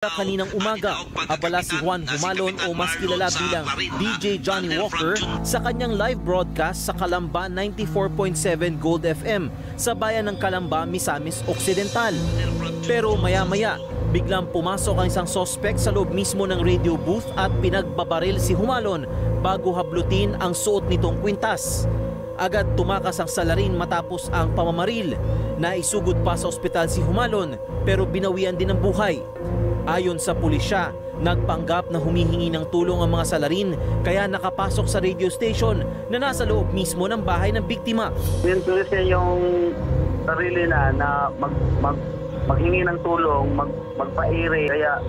Kaninang umaga, abala si Juan Humalon o mas kilala bilang DJ Johnny Walker sa kanyang live broadcast sa Calamba 94.7 Gold FM sa bayan ng Calamba, Misamis Occidental. Pero maya-maya, biglang pumasok ang isang sospek sa loob mismo ng radio booth at pinagbabaril si Humalon bago hablutin ang suot nitong kwintas. Agad tumakas ang salarin matapos ang pamamaril. Naisugod pa sa ospital si Humalon pero binawian din ng buhay. Ayon sa pulisya, nagpanggap na humihingi ng tulong ang mga salarin kaya nakapasok sa radio station na nasa loob mismo ng bahay ng biktima. Pinutulis niya yung sarili na maghingi ng tulong, magpaire. Kaya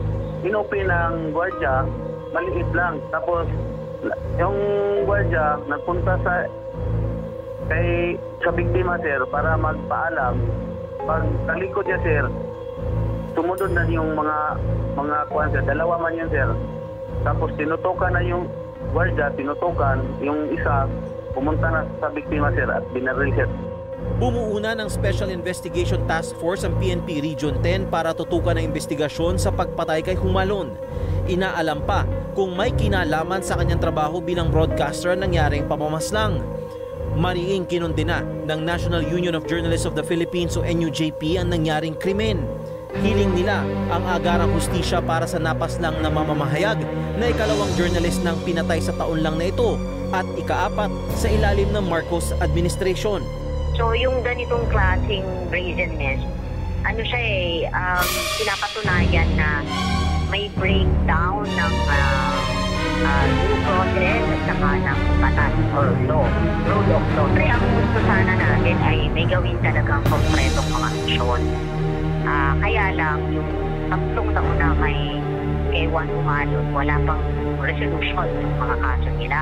inopin ng gwardiya, maliit lang. Tapos yung gwardiya nagpunta sa biktima, sir, para magpaalam. Pag talikod niya, sir, sumunod na yung mga kuwan, sir. Dalawa man yun, sir. Tapos tinutukan na yung gwardiya, tinutukan. Yung isa, pumunta na sa biktima, sir, at binaril, sir. Bumuuna ng Special Investigation Task Force ang PNP Region 10 para tutukan ang investigasyon sa pagpatay kay Humalon. Inaalam pa kung may kinalaman sa kanyang trabaho bilang broadcaster ang nangyaring pamamaslang. Mariing kinundena ng National Union of Journalists of the Philippines o NUJP ang nangyaring krimen. Hiling nila ang agarang hustisya para sa napaslang na mamamahayag na ikalawang journalist ng pinatay sa taon lang na ito at ikaapat sa ilalim ng Marcos administration. So yung ganitong klaseng brazenness, ano siya pinapatunayan na may breakdown ng due process at saka ng batas or law, rule of law. Kaya ang gusto sana natin ay may gawin talagang konkretong mga aksyon. Kaya lang, yung tatlong taon na may kay Juan Humalon, wala pang resolution ng mga kaso nila.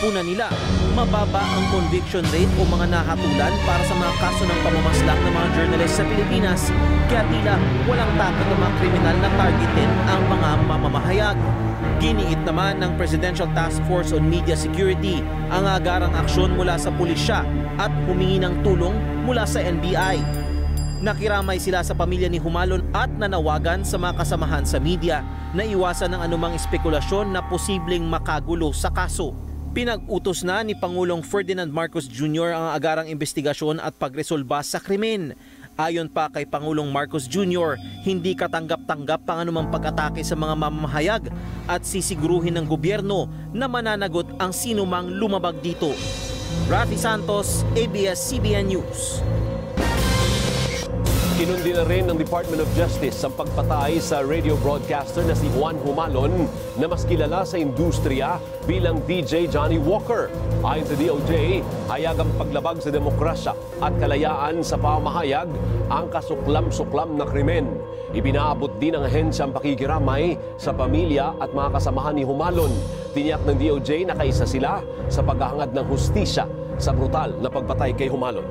Puna nila, mababa ang conviction rate o mga nahatulan para sa mga kaso ng pamamaslang ng mga journalist sa Pilipinas. Kaya tila walang takot ng mga kriminal na targetin ang mga mamamahayag. Giniit naman ng Presidential Task Force on Media Security ang agarang aksyon mula sa pulisya at humingi ng tulong mula sa NBI. Nakiramay sila sa pamilya ni Humalon at nanawagan sa mga kasamahan sa media na iwasan ng anumang espekulasyon na posibleng makagulo sa kaso. Pinag-utos na ni Pangulong Ferdinand Marcos Jr. ang agarang investigasyon at pagresolba sa krimen. Ayon pa kay Pangulong Marcos Jr., hindi katanggap-tanggap ang anumang pag-atake sa mga mamamahayag at sisiguruhin ng gobyerno na mananagot ang sinumang lumabag dito. Rafi Santos, ABS-CBN News. Kinundi na rin ng Department of Justice ang pagpatay sa radio broadcaster na si Juan Humalon na mas kilala sa industriya bilang DJ Johnny Walker. Ayon sa DOJ, hayagang paglabag sa demokrasya at kalayaan sa pamahayag ang kasuklam-suklam na krimen. Ibinaabot din ng ahensya ang pakikiramay sa pamilya at mga kasamahan ni Humalon. Tiniyak ng DOJ na kaisa sila sa paghahangad ng hustisya sa brutal na pagpatay kay Humalon.